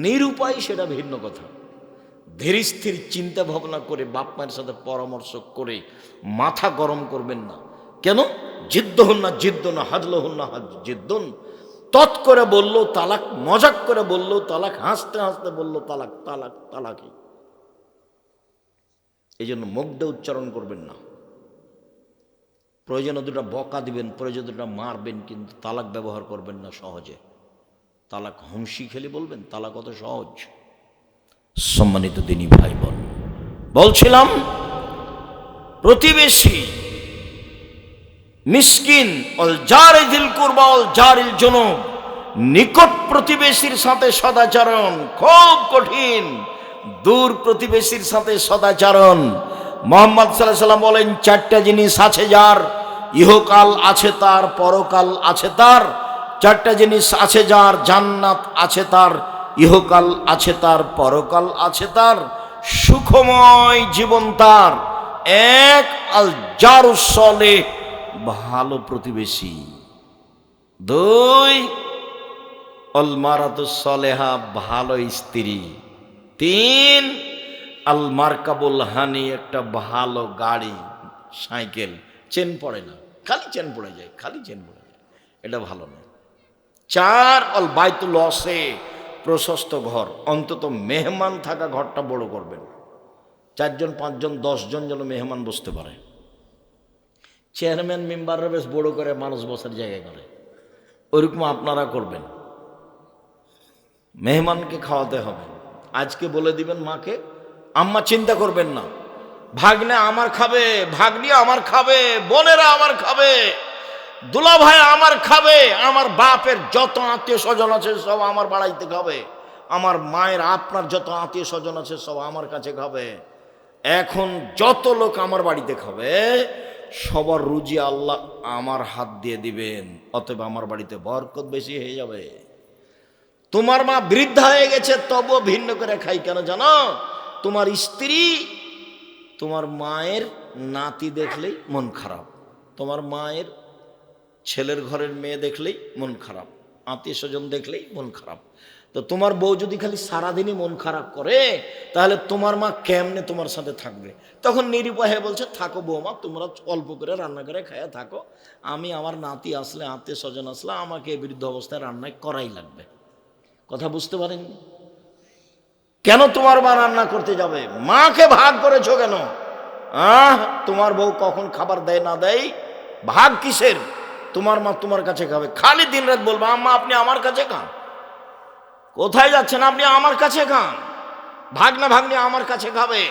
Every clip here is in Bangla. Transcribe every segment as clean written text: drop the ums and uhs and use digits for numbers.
নিরুপায় সেটা ভিন্ন কথা। ধীর স্থির চিন্তা ভাবনা করে বাপ মায়ের সাথে পরামর্শ করে মাথা গরম করবেন না। কেন? জিদ্দ হন না জিদ্দ না, হাজল হন না জিদ্দন। তৎ করে বললো তালাক, মজাক করে বললো তালাক, হাসতে হাসতে বললো তালাক, তালাক তালাকই। এই জন্য মুখ দিয়ে উচ্চারণ করবেন না। প্রয়োজনে দুটা বকা দিবেন, প্রয়োজনে দুটা মারবেন, কিন্তু তালাক ব্যবহার করবেন না সহজে। তালাক হুমশি খেলে বলবেন, তালাক অত সহজ। সম্মানিত দিনী ভাই বোন, বলছিলাম প্রতিবেশী মিসকিন অল জারিল কুরবা অল জারিল জুনুব, নিকট প্রতিবেশীর সাথে সদাচরণ খুব কঠিন, দূর প্রতিবেশীর সাথে সদাচরণ। মুহাম্মদ সাল্লাল্লাহু আলাইহি ওয়াসাল্লাম বলেন, চারটা জিনিস আছে যার, ইহকাল আছে তার, পরকাল আছে তার। চারটা জিনিস আছে যার, জান্নাত আছে তার, ইহকাল আছে তার, পরকাল আছে তার, সুখময় জীবন তার। এক, আল জারুস সালেহ, ভালো প্রতিবেশী। দুই, আল মারাতুস সালেহা, ভালো স্ত্রী। তিন, আল মারকাবুল হানি, একটা ভালো গাড়ি, সাইকেল, চেন পড়ে না, খালি চেন পড়ে যায়, খালি চেন পড়ে যায়, এটা ভালো না। চার, আল বাইতুল ওয়াসি, প্রশস্ত ঘর, অন্তত মেহমান থাকা ঘরটা বড় করবেন। 4 জন 5 জন 10 জন যেন মেহমান বসতে পারে। চেয়ারম্যান মেম্বাররা বেশ বড় করে মানুষ বসার জায়গা করে, ওইরকম আপনারা করবেন। মেহমানকে খাওয়াতে হবে। আজকে বলে দিবেন মাকে, আম্মা চিন্তা করবেন না, ভাগ্নে আমার খাবে, ভাগ্নি আমার খাবে, বোনেরা আমার খাবে, দুলা ভাই আমার খাবে, আমার বাপের যত আত্মীয় স্বজন আছে সব আমার বাড়াইতে খাবে, আমার মায়ের আপনার যত আত্মীয় স্বজন আছে সব আমার কাছে খাবে। এখন যত লোক আমার বাড়িতে খাবে সবার রুজি আল্লাহ আমার হাত দিয়ে দিবেন, অতএব আমার বাড়িতে বরকত বেশি হয়ে যাবে। তোমার মা বৃদ্ধা হয়ে গেছে, তবুও ভিন্ন করে খাই কেন জানো? তোমার স্ত্রী তোমার মায়ের নাতি দেখলেই মন খারাপ, তোমার মায়ের ছেলের ঘরের মেয়ে দেখলেই মন খারাপ, আত্মীয় স্বজন দেখলেই মন খারাপ। তো তোমার বউ যদি খালি সারাদিনই মন খারাপ করে, তাহলে তোমার মা কেমনে তোমার সাথে থাকবে? তখন নিরুপায় বলছে, থাকো বৌমা, তোমরা অল্প করে রান্না করে খায়া থাকো, আমি আমার নাতি আসলে, আত্মীয় স্বজন আসলে আমাকে এই বৃদ্ধ অবস্থায় রান্নায় করাই লাগবে। কথা বুঝতে পারেননি? কেন তোমার মা রান্না করতে যাবে? মাকে ভাগ করেছো কেন? তোমার বউ কখন খাবার দেয় না দেয়, ভাগ কিসের? তোমার মা তোমার কাছে খাবে, খালি দিন রাত বলবো আম্মা আপনি আমার কাছে খান, কোথায় যাচ্ছেন আপনি আমার কাছে খান, ভাগনা ভাগ্নি আমার কাছে খাবে,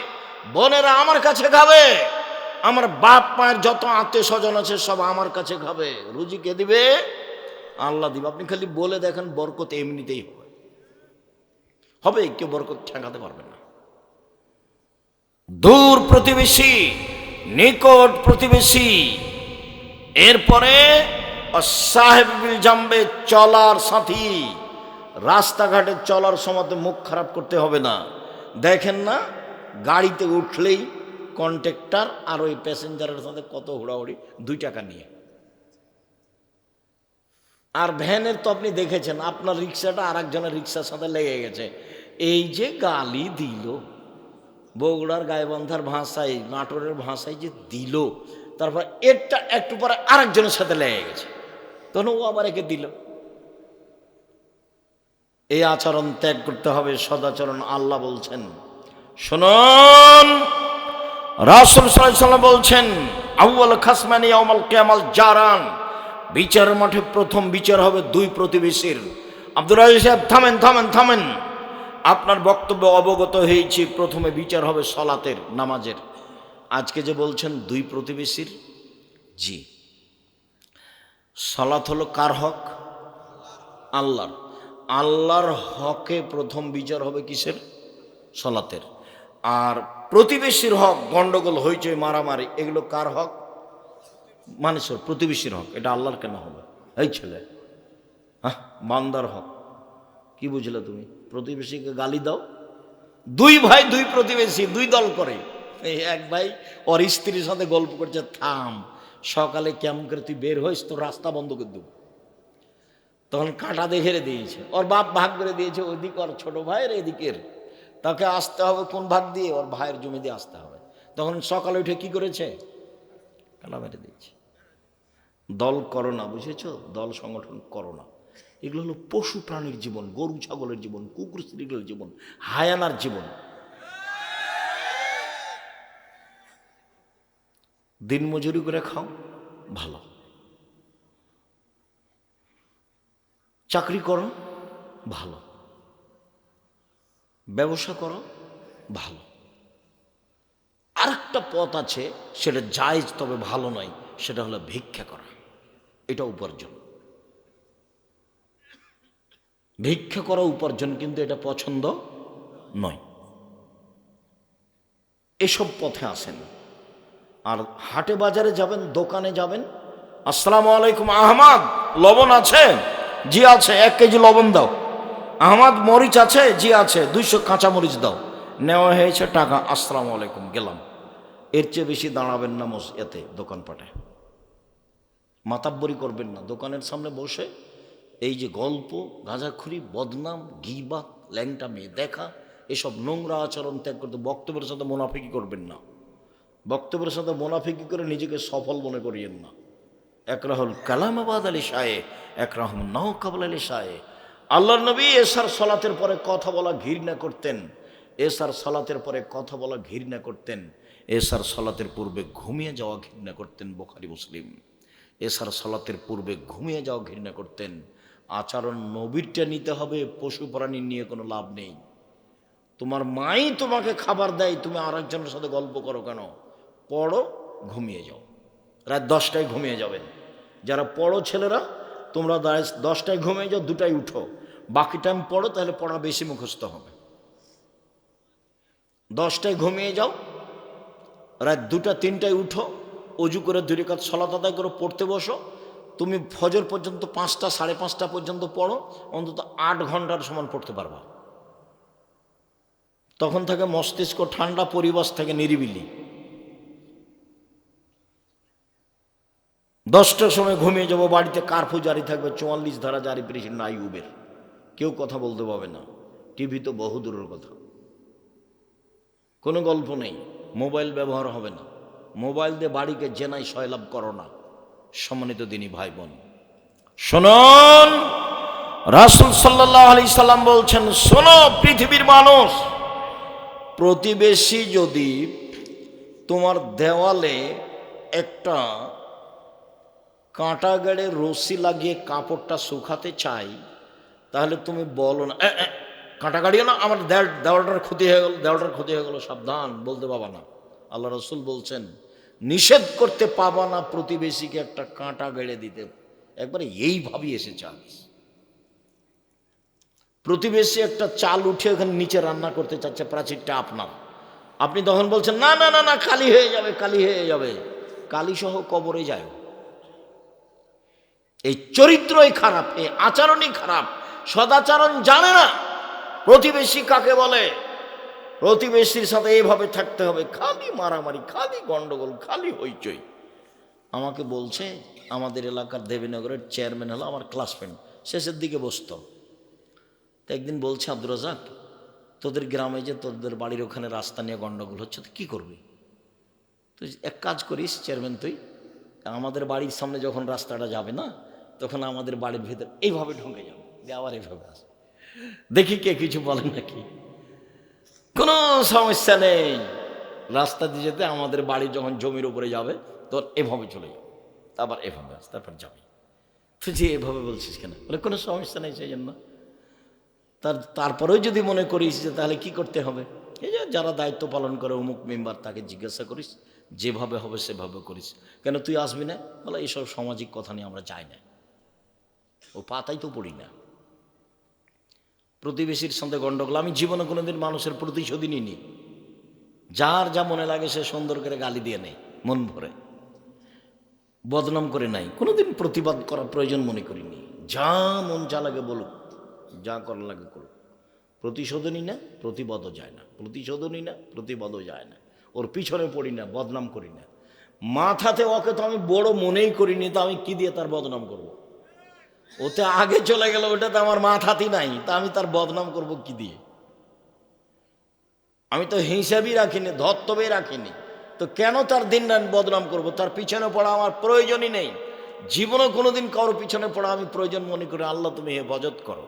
বোনেরা আমার কাছে খাবে, আমার বাপ মায়ের যত আত্মীয় স্বজন আছে সব আমার কাছে খাবে। রুজি কে দিবে? আল্লাহ দিবে। আপনি খালি বলে দেখেন, বরকত এমনিতেই হবে, হবে, কেউ বরকত ঠেকাতে পারবে না। দূর প্রতিবেশী, নিকট প্রতিবেশী, এরপরে সাহেবুল জামবে, চলার সাথী, রাস্তাঘাটে চলার সময় মুখ খারাপ করতে হবে না। দেখেন না, গাড়িতে উঠলেই কন্ট্রাক্টর আর ওই প্যাসেঞ্জারের সাথে কত হুড়াহুড়ি, 2 টাকা নিয়ে। আর ভ্যানের তো আপনি দেখেছেন, আপনার রিক্সাটা আর একজনের রিক্সার সাথে লেগে গেছে, এই যে গালি দিল, বগুড়ার গাইবান্ধার ভাষায়, নাটোরের ভাষায় যে দিল, তারপর এটা একটু পরে আরেকজনের সাথে লেগে গেছে, তখন ও আবার একে দিল। এই আচরণ ত্যাগ করতে হবে, সদাচরণ। আল্লাহ বলছেন, শুনুন, রাসূল সাল্লাল্লাহু আলাইহি ওয়াসাল্লাম বলছেন, আউয়াল খাসমানি ইয়াউমাল কিয়ামাল জারান, বিচারের মাঠে প্রথম বিচার হবে 2 প্রতিবেশীর। আব্দুর রাজ্জাক সাহেব, থামেন থামেন থামেন, আপনার বক্তব্য অবগত হয়েছি। প্রথমে বিচার হবে সালাতের, নামাজের। আজকে যে বলছেন 2 প্রতিবেশীর, জি, সালাত হলো কার হক? আল্লাহর। আল্লাহর হকে প্রথম বিচার হবে কিসের? সালাতের। আর প্রতিবেশীর হক, গন্ডগোল, হইচই, মারামারি, এগুলো কার হক? মানুষের, প্রতিবেশীর হক। এটা আল্লাহর কেন হবে? এই ছেলে, বান্দার হক। কি বুঝলে তুমি? প্রতিবেশীকে গালি দাও। 2 ভাই 2 প্রতিবেশী, 2 দল করে। এই এক ভাই ওর স্ত্রীর সাথে গল্প করছে, থাম, সকালে কেমন করে তুই বের হইস, তো রাস্তা বন্ধ করে দেব। তখন কাঁটা দেখে দিয়েছে, ওর বাপ ভাগ করে দিয়েছে ওইদিক ওর ছোট ভাইয়ের এদিকের, তাকে আসতে হবে কোন ভাগ দিয়ে, ওর ভাইয়ের জমি দিয়ে আসতে হবে। তখন সকালে উঠে কি করেছে, কাঁটা মেরে দিয়েছে। দল করো না, বুঝেছ, দল সংগঠন করো না। এগুলো হলো পশু প্রাণীর জীবন, গরু ছাগলের জীবন, কুকুর স্ত্রীগুলোর জীবন, হায়ানার জীবন। দিন মজুরি করে খাও ভালো, চাকরি করো ভালো, ব্যবসা করো ভালো। আরেকটা পথ আছে, সেটা জায়েজ তবে ভালো নয়, সেটা হলো ভিক্ষা করা। এটা উপার্জন, ভিক্ষা করা উপার্জন, কিন্তু এটা পছন্দ নয়। এসব পথে আসেন। আর হাটে বাজারে যাবেন, দোকানে যাবেন, আসসালামু আলাইকুম আহমদ, লবণ আছে? জি আছে, 1 কেজি লবণ দাও। আহমদ মরিচ আছে? জি আছে, 200 কাঁচা মরিচ দাও। নেওয়া হয়েছে টাকা, আসসালামু আলাইকুম, গেলাম। এর চেয়ে বেশি দাঁড়াবেন না এতে দোকানপাটে, মাতাব্বরি করবেন না। দোকানের সামনে বসে এই যে গল্প, গাঁজাখুরি, বদনাম, গীবাত, ল্যাংটা মেয়ে দেখা, এসব নোংরা আচরণ ত্যাগ করতে, বক্তব্যের সাথে মুনাফিকি করবেন না। বক্তব্যের সাথে মুনাফিকি করে নিজেকে সফল মনে করিয়েন না। একরাহুল কালামাবাদ আলী শাহে, একরাহম নাও কাবল আলী শাহে। আল্লাহর নবী এশার সালাতের পরে কথা বলা ঘৃণা করতেন, এশার সালাতের পরে কথা বলা ঘৃণা করতেন, এশার সালাতের পূর্বে ঘুমিয়ে যাওয়া ঘৃণা করতেন। বুখারী মুসলিম। এশার সালাতের পূর্বে ঘুমিয়ে যাওয়া ঘৃণা করতেন। আচরণ নবীরটা নিতে হবে, পশু প্রাণী নিয়ে কোনো লাভ নেই। তোমার মাই তোমাকে খাবার দেয়, তুমি আরেকজনের সাথে গল্প করো কেন? পড়ো, ঘুমিয়ে যাও, রাত 10টায় ঘুমিয়ে যাবেন। যারা পড়ো ছেলেরা, তোমরা 10টায় ঘুমিয়ে যাও, 2টায় উঠো, বাকি টাইম পড়ো, তাহলে পড়া বেশি মুখস্থ হবে। 10টায় ঘুমিয়ে যাও, রাত 2টা 3টায় উঠো, অজু করে 2 রাকাত সালাত আদায় করে পড়তে বসো। তুমি ফজর পর্যন্ত 5টা 5:30 পর্যন্ত পড়ো, অন্তত 8 ঘন্টার সমান পড়তে পারবা। তখন থেকে মস্তিষ্ক ঠান্ডা, পরিবেশ থেকে নিরিবিলি। 10টার সময় ঘুমিয়ে যাবো, বাড়িতে কারফিউ জারি থাকবে, 44 ধারা জারি, প্রেসিডেন্ট আইয়ুবের, কেউ কথা বলতে পারবে না। টিভি তো বহু দূরের কথা, কোনো গল্প নেই। মোবাইল ব্যবহার হবে না, মোবাইল দিয়ে বাড়িকে জেনাই সয়লাভ করো না। সম্মানিত দিনী ভাই বোন শুনুন, রাসূল সাল্লাল্লাহু আলাইহি সাল্লাম বলছেন, শোনো পৃথিবীর মানুষ, প্রতিবেশী যদি তোমার দেওয়ালে একটা কাঁটা গেড়ে রশি লাগিয়ে কাপড়টা শুকাতে চাই, তাহলে তুমি বলো না, কাঁটা গাড়িও না, আমার দেওয়ালটার ক্ষতি হয়ে গেল, দেওয়ালটার ক্ষতি হয়ে গেল, সাবধান, বলতে পাবা না। আল্লাহ রাসূল বলছেন, নিষেধ করতে পাবা না প্রতিবেশীকে একটা কাঁটা গেড়ে দিতে। একবারে এইভাবেই এসেছে হাদিস। প্রতিবেশী একটা চাল উঠে ওখানে নিচে রান্না করতে চাচ্ছে, প্রাচীরটা আপনার, আপনি তখন বলছেন না না না না, কালি হয়ে যাবে, কালি হয়ে যাবে, কালি সহ কবরে যায়। এই চরিত্রই খারাপ, এই আচরণই খারাপ, সদাচরণ জানে না প্রতিবেশী কাকে বলে। প্রতিবেশীর সাথে এইভাবে থাকতে হবে, খালি মারামারি, খালি গন্ডগোল, খালি হইচই। আমাকে বলছে, আমাদের এলাকার দেবীনগরের চেয়ারম্যান হলো আমার ক্লাস ফ্রেন্ড, শেষের দিকে বসতো। তো একদিন বলছে, আব্দুর রাজ্জাক, তোদের গ্রামে যে তোদের বাড়ির ওখানে রাস্তা নিয়ে গন্ডগোল হচ্ছে, তো কী করবি? তুই এক কাজ করিস চেয়ারম্যান, তুই আমাদের বাড়ির সামনে যখন রাস্তাটা যাবে না, তখন আমাদের বাড়ির ভিতর এইভাবে ঢুকে যাবে, দিয়ে আবার এইভাবে আস, দেখি কে কিছু বলে নাকি। কোনো সমস্যা নেই, রাস্তা দিয়ে যেতে আমাদের বাড়ি যখন জমির উপরে যাবে তখন এভাবে চলে যাবে, তারপর এভাবে আস, তারপর যাবে। তুই যে এভাবে বলছিস কেন? বলে কোনো সমস্যা নেই, সেই জন্য। তারপরেও যদি মনে করিস যে তাহলে কি করতে হবে, এই যে যারা দায়িত্ব পালন করে অমুক মেম্বার, তাকে জিজ্ঞাসা করিস, যেভাবে হবে সেভাবে করিস। কেন তুই আসবি না? বলে এইসব সামাজিক কথা নিয়ে আমরা যাই না, ও পাতাই তো পড়ি না। প্রতিবেশীর সঙ্গে গন্ডগোল, আমি জীবনে কোনোদিন মানুষের প্রতিশোধই নিইনি। যার যা মনে লাগে সে সুন্দর করে গালি দিয়ে নেই, মন ভরে, বদনাম করে নাই, কোনোদিন প্রতিবাদ করার প্রয়োজন মনে করিনি। যা মন যা লাগে বলুক, যা করার লাগে করুক, প্রতিশোধনই না, প্রতিবাদও যায় না, প্রতিশোধনই না, প্রতিবাদও যায় না। ওর পিছনে পড়ি না, বদনাম করি না। মাথাতে ওকে তো আমি বড় মনেই করিনি, তো আমি কি দিয়ে তার বদনাম করব? ওতে আগে চলে গেল, ওটাতে আমার মাথাতেই নাই, তা আমি তার বদনাম করব কি দিয়ে? আমি তো হিসাবই রাখিনি, ধর্তব্যই রাখিনি, তো কেন তার দিন বদনাম করব? তার পিছনে পড়া আমার প্রয়োজনই নেই। জীবনে কোনোদিন কারোর পিছনে পড়া আমি প্রয়োজন মনে করি। আল্লাহ তুমি হেফাজত করো,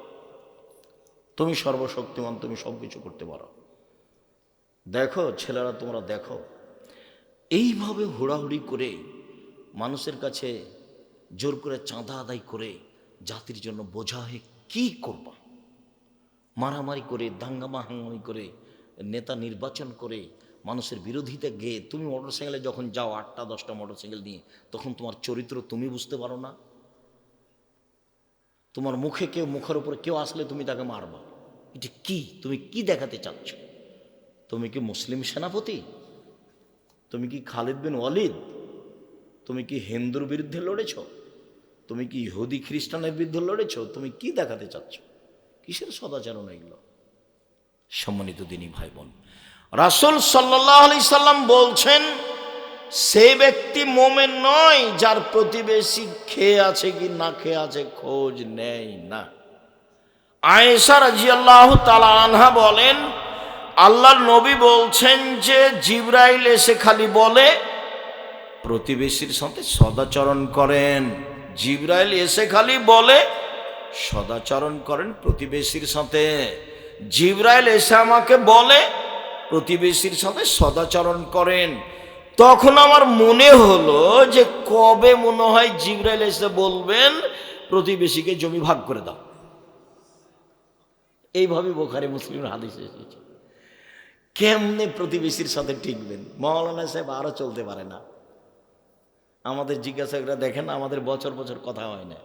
তুমি সর্বশক্তিমান, তুমি সব কিছু করতে পারো। দেখো ছেলেরা, তোমরা দেখো, এইভাবে হুড়াহুড়ি করে মানুষের কাছে জোর করে চাঁদা আদায় করে জাতির জন্য বোঝা হয়ে কি করবা? মারামারি করে, দাঙ্গামা হাঙ্গামি করে, নেতা নির্বাচন করে, মানুষের বিরোধিতা গেয়ে তুমি মোটরসাইকেলে যখন যাও 8টা 10টা মোটরসাইকেল নিয়ে, তখন তোমার চরিত্র তুমি বুঝতে পারো না? তোমার মুখের উপরে কেউ আসলে তুমি তাকে মারবা। এটা কি? তুমি কি দেখাতে চাচ্ছ? তুমি কি মুসলিম সেনাপতি? তুমি কি খালিদ বিন ওয়ালিদ? তুমি কি হিন্দুর বিরুদ্ধে লড়েছ? তুমি কি ইহুদি খ্রিস্টানের বিরুদ্ধে লড়েছ? তুমি কি দেখাতে চাচ্ছ? কিসের সদাচরণ এগুলো? সম্মানিত দিনী ভাই বোন, রাসূল সাল্লাল্লাহু আলাইহি সাল্লাম বলছেন, সে ব্যক্তি মোমেন নয় যার প্রতিবেশী খেয়ে আছে কি না খেয়ে আছে খোঁজ নেয় না। আয়েশা রাদিয়াল্লাহু তাআলা আনহা বলেন, আল্লাহর নবী বলছেন যে জিবরাইল এসে খালি বলে প্রতিবেশীর সাথে সদাচরণ করেন। জিবরাইল এসে খালি বলে সদাচরণ করেন প্রতিবেশীর সাথে। জিবরাইল এসে আমাকে বলে প্রতিবেশীর সাথে সদাচরণ করেন। তখন আমার মনে হলো যে কবে মনে হয় জিবরাইল এসে বলবেন প্রতিবেশীকে জমি ভাগ করে দাও। এইভাবে বুখারী মুসলিমের হাদিস এসেছে। কেমনে প্রতিবেশীর সাথে টিকবেন? মাওলানা সাহেব আরো চলতে পারে না। আমাদের জিজ্ঞাসা করে দেখেন, আমাদের বছর বছর কথা হয় না,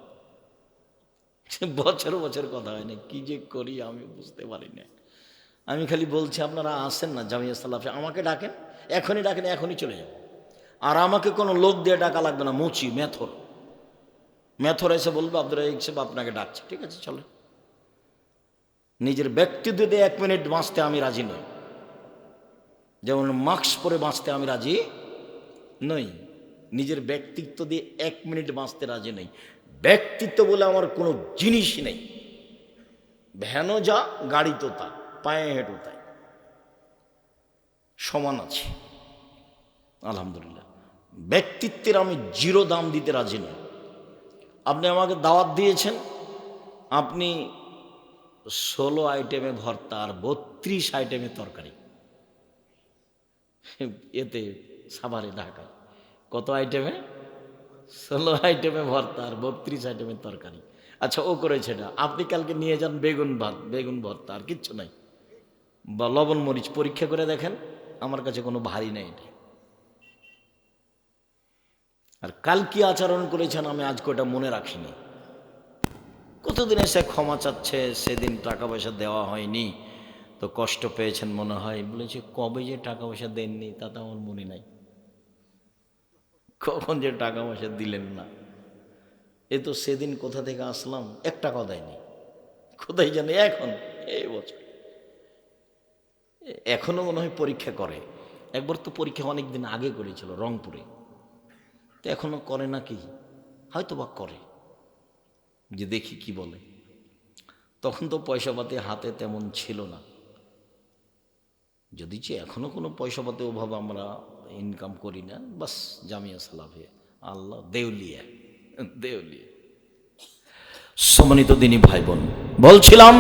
বছর বছর কথা হয় না। কি যে করি আমি বুঝতে পারি না। আমি খালি বলছি আপনারা আসেন না জামিয়া সালাফে, আমাকে ডাকেন, এখনই ডাকেন, এখনই চলে যাব। আর আমাকে কোনো লোক দিয়ে ডাকা লাগবে না। মুচি মেথর এসে বলবো আব্দুর রাজ্জাক সাহেব আপনাকে ডাকছে, ঠিক আছে চলে। নিজের ব্যক্তিত্ব দিয়ে 1 মিনিট বাঁচতে আমি রাজি নই, যেমন মাস্ক পরে বাঁচতে আমি রাজি নই। নিজের ব্যক্তিত্ব দিয়ে 1 মিনিট বাঁচতে রাজি নই। ব্যক্তিত্ব বলে আমার কোনো জিনিসই নেই। ভ্যানও যা, গাড়ি তো তা, পায়ে হেঁটু তাই, সমান আছে আলহামদুলিল্লাহ। ব্যক্তিত্বের আমি 0 দাম দিতে রাজি নই। আপনি আমাকে দাওয়াত দিয়েছেন, আপনি 16 আইটেমে ভর্তা আর 32 আইটেমে তরকারি, এতে সাভারে ঢাকায় কত আইটেমে? 16 আইটেমে ভর্তা আর 32 আইটেমের তরকারি। আচ্ছা ও করেছে না, আপনি কালকে নিয়ে যান বেগুন ভাত, বেগুন ভর্তা, আর কিচ্ছু নাই, বা লবণ মরিচ, পরীক্ষা করে দেখেন, আমার কাছে কোনো ভারী নেই এটা। আর কাল কি আচরণ করেছেন আমি আজ ওটা মনে রাখিনি। কতদিন এসে ক্ষমা চাচ্ছে, সেদিন টাকা পয়সা দেওয়া হয়নি তো কষ্ট পেয়েছেন মনে হয়। বলেছে কবে যে টাকা পয়সা দেননি তা তো আমার মনে নাই, কখন যে টাকা পয়সা দিলেন না। এ তো সেদিন কোথা থেকে আসলাম, 1 টাকাও দেয়নি, কোথায় জানি এখন এই বছর। এখনো মনে হয় পরীক্ষা করে। একবার তো পরীক্ষা অনেক দিন আগে করেছিল রংপুরে, তো এখনো করে না কি, হয়তো বা করে, যে দেখি কি বলে। তখন তো পয়সাপাতি হাতে তেমন ছিল না, যদি যে এখনো কোনো পয়সাপাতি ওভাবে আমরা ইনকাম করি না, বাস জামিয়া সালাফে আল্লাহ দেউলিয়া দেউলিয়া। সম্মানিত দিনী ভাই বোন, বলছিলাম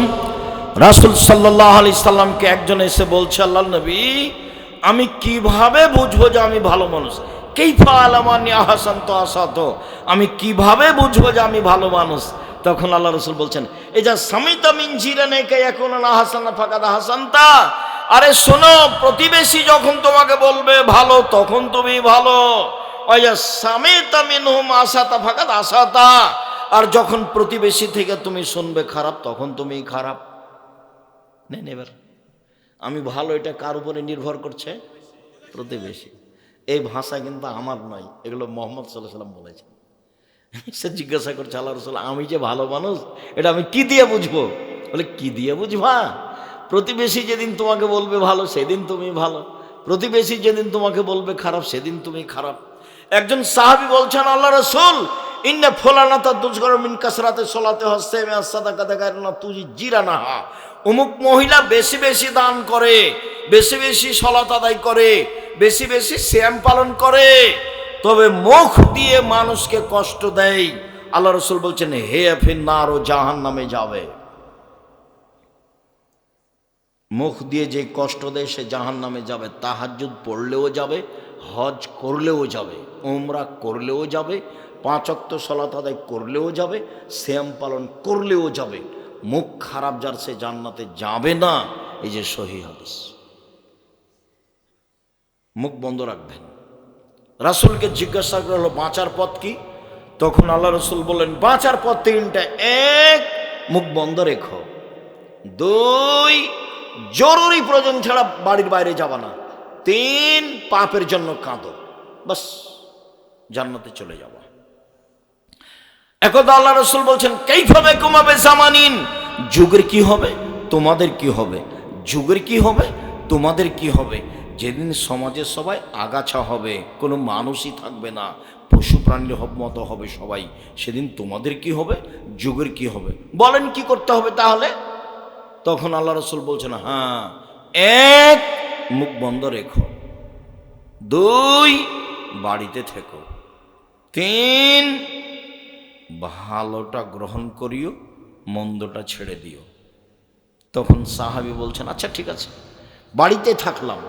রাসূল সাল্লাল্লাহু আলাইহি সাল্লামকে একজন এসে বলছে, আল্লাহর নবী আমি কিভাবে বুঝবো যে আমি ভালো মানুষ? কাইফা আলামানি আহসানতু আসাতু, আমি কিভাবে বুঝবো যে আমি ভালো মানুষ? তখন আল্লাহ রাসূল বলছেন, এজা সামিতা মিন জিরানিকা ইয়াকুনু আহসানা ফাকাদ আহসানতা। আরে শোনো, প্রতিবেশী যখন তোমাকে বলবে ভালো তখন তুমি ভালো। ওয়া সামিতা মিনহুম আসাতা ফাকাদ আসাতা, আর যখন প্রতিবেশী থেকে তুমি শুনবে খারাপ তখন তুমি খারাপ। নেন এবার আমি ভালো, এটা কার উপরে নির্ভর করছে? প্রতিবেশী। এই ভাষা কিন্তু আমার নয়, এগুলো মুহাম্মদ সাল্লাল্লাহু আলাইহি ওয়াসাল্লাম বলেছেন। সে জিজ্ঞাসা করছে, আল্লাহ রাসূল আমি যে ভালো মানুষ এটা আমি কি দিয়ে বুঝবো? বলে কি দিয়ে বুঝবা? প্রতিবেশী যেদিন তোমাকে বলবে ভালো সেদিন তুমি ভালো, প্রতিবেশী যেদিন তোমাকে বলবে খারাপ সেদিন তুমি খারাপ। একজন সাহাবী বলছেন, আল্লাহ রাসূল ইন্না ফুলানাতা তুজগারু মিন কাসরাতে সলাতে হচ্ছে মে সাদাকাতে গায়রুনা তুজি জিরানাহা। অমুক মহিলা বেশি বেশি দান করে, বেশি বেশি সলাত আদায় করে, বেশি বেশি সিয়াম পালন করে, তবে মুখ দিয়ে মানুষকে কষ্ট দেয়। আল্লাহ রাসূল বলছেন হে ফিন্নার, ও জাহান্নামে যাবে। মুখ দিয়ে যে কষ্ট দেয় সে জাহান্নামে যাবে। তাহাজ্জুদ পড়লেও যাবে, হজ করলেও যাবে, উমরা করলেও যাবে, 5 ওয়াক্ত সালাত আদায় করলেও যাবে, সিয়াম পালন করলেও যাবে। মুখ খারাপ যার সে জান্নাতে যাবে না। এই যে সহিহ হাদিস। মুখ বন্ধ রাখবেন। রাসূলকে জিজ্ঞাসা করা হলো বাঁচার পথ কি? তখন আল্লাহ রাসূল বললেন বাঁচার পথ 3টা। 1, মুখ বন্ধ রেখো। 2, জরুরি প্রয়োজন ছাড়া বাড়ির বাইরে যাবা না। 3, পাপের জন্য কাঁদো। বাস, জান্নাতে চলে যাবা। একদা আল্লাহ রাসূল বলছেন কাইফা বিকুম বিজামানিন, যুগের কি হবে তোমাদের কি হবে, যুগের কি হবে তোমাদের কি হবে। যেদিন সমাজে সবাই আগাছা হবে, কোনো মানুষই থাকবে না, পশু প্রাণীর মতো হবে সবাই, সেদিন তোমাদের কি হবে, যুগের কি হবে। বলেন কি করতে হবে তাহলে? তখন আল্লাহ রাসূল বলছেন হ্যাঁ, 1, মুখ বন্ধ রেখো। 2, বাড়িতে থেকো। 3, ভালোটা গ্রহণ করিও, মন্দটা ছেড়ে দিও। তখন সাহাবী বলছেন আচ্ছা ঠিক আছে, বাড়িতে থাকলাম,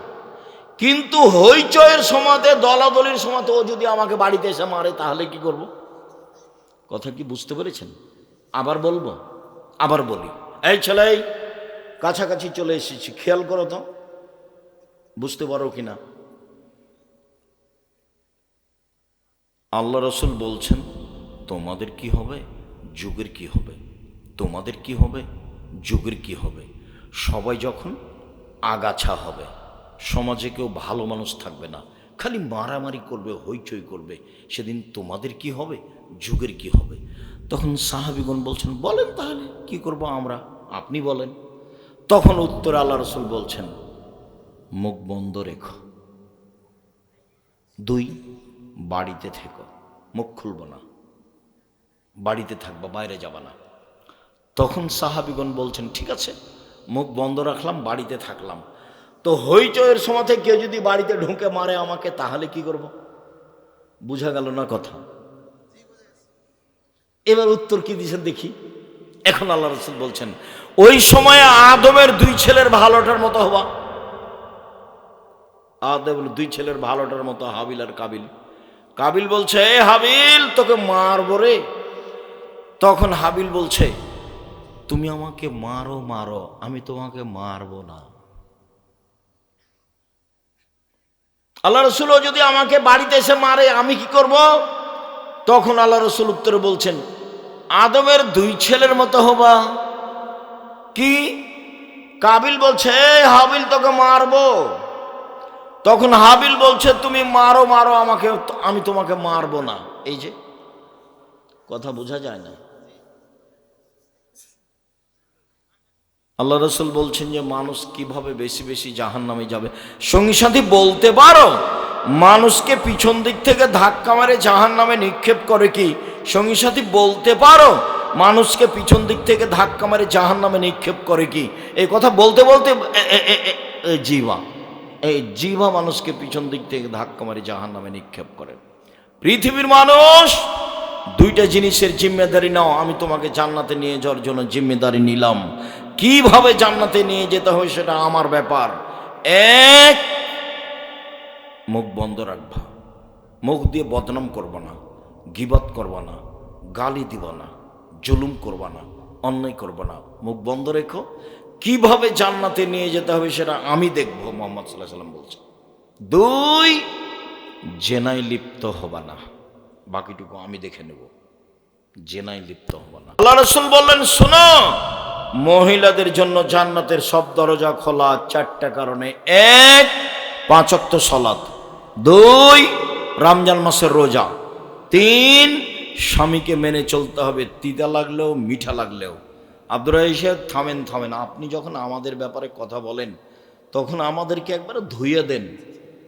কিন্তু হইচয়ের সময়তে, দলাদলির সময়তে ও যদি আমাকে বাড়িতে এসে মারে তাহলে কি করব? কথা কি বুঝতে পেরেছেন? আবার বলবো, আবার বলি। এই ছেলে, কাছাকাছি চলে এসেছি, খেয়াল করো তো, বুঝতে পারো কিনা। আল্লাহ রাসূল বলছেন তোমাদের কি হবে, যুগের কি হবে, তোমাদের কি হবে, যুগের কি হবে। সবাই যখন আগাছা হবে, সমাজে কেউ ভালো মানুষ থাকবে না, খালি মারামারি করবে, হইচই করবে, সেদিন তোমাদের কি হবে, যুগের কি হবে। তখন সাহাবীগণ বলছেন বলেন তাহলে কি করব আমরা, আপনি বলেন। তখন উত্তর আল্লাহ রাসূল বলছেন মুখ বন্ধ রেখো। 2, বাড়িতে থেকো, মুখ খুলব না, বাড়িতে থাকবা, বাইরে যাবা না। তখন সাহাবীগণ বলছেন ঠিক আছে, মুখ বন্ধ রাখলাম, বাড়িতে থাকলাম, তো হইচয়ের সময় কেউ যদি বাড়িতে ঢুকে মারে আমাকে তাহলে কি করব? বুঝা গেল না কথা? এবার উত্তর কি দিয়েছেন দেখি। এখন আল্লাহ রাসূল বলছেন ওই সময় আদমের 2 ছেলের ভালোটার মতো হবা। আদমের 2 ছেলের ভালোটার মতো, হাবিল আর কাবিল। কাবিল বলছে এ হাবিল তোকে মারবো রে। তখন হাবিল বলছে তুমি আমাকে মারো মারো, আমি তোমাকে মারবো না। আল্লাহ রাসূল যদি আমাকে বাড়িতে এসে মারে আমি কি করব? তখন আল্লাহ রাসূল উত্তরে বলছেন আদমের 2 ছেলের মতো হবা। কি? কাবিল বলছে হাবিল তোকে মারবো। তখন হাবিল বলছে তুমি মারো মারো আমাকে, আমি তোমাকে মারবো না। এই যে কথা বোঝা যায় না? আল্লাহ রাসূল বলছেন যে মানুষ কিভাবে বেশি বেশি জাহান্নামে যাবে। সঙ্গী সাথী বলতে পারো মানুষকে পিছন দিক থেকে ধাক্কা মারে জাহান্নামে নিক্ষেপ করে কি? সঙ্গী সাথী বলতে পারো মানুষকে পিছন দিক থেকে ধাক্কা মারে জাহান্নামে নিক্ষেপ করে কি? এই কথা বলতে বলতে এই জিহ্বা মানুষকে পিছন দিক থেকে ধাক্কা মারে জাহান্নামে নিক্ষেপ করে। পৃথিবীর মানুষ 2টা জিনিসের জিম্মেদারি নাও, আমি তোমাকে জান্নাতে নিয়ে যাওয়ার জন্য জিম্মেদারি নিলাম। কিভাবে জান্নাতে নিয়ে যেতে হয় সেটা আমার ব্যাপার। 1, মুখ বন্ধ রাখবা, মুখ দিয়ে বদনাম করবা না, গীবত করবা না, গালি দিবা না, জুলুম করবা না, অন্যায় করবা না, মুখ বন্ধ রেখো। কিভাবে জান্নাতে নিয়ে যেতে হবে সেটা আমি দেখব, মুহাম্মদ সাল্লাল্লাহু আলাইহি ওয়াসাল্লাম বলছেন। 2, জেনায় লিপ্ত হবা না, বাকিটুকু আমি দেখে নেব, জেনায় লিপ্ত হবা না। আল্লাহ রাসূল বললেন শোনো, মহিলাদের জন্য জান্নাতের সব দরজা খোলা 4টা কারণে। 1, 5 ওয়াক্ত সালাত। 2, রমজান মাসের রোজা। 3, স্বামীকে মেনে চলতে হবে, তিতা লাগলেও মিঠা লাগলেও। আব্দুর রাহিম থামেন, আপনি যখন আমাদের ব্যাপারে কথা বলেন তখন আমাদেরকে একবার ধুইয়ে দেন।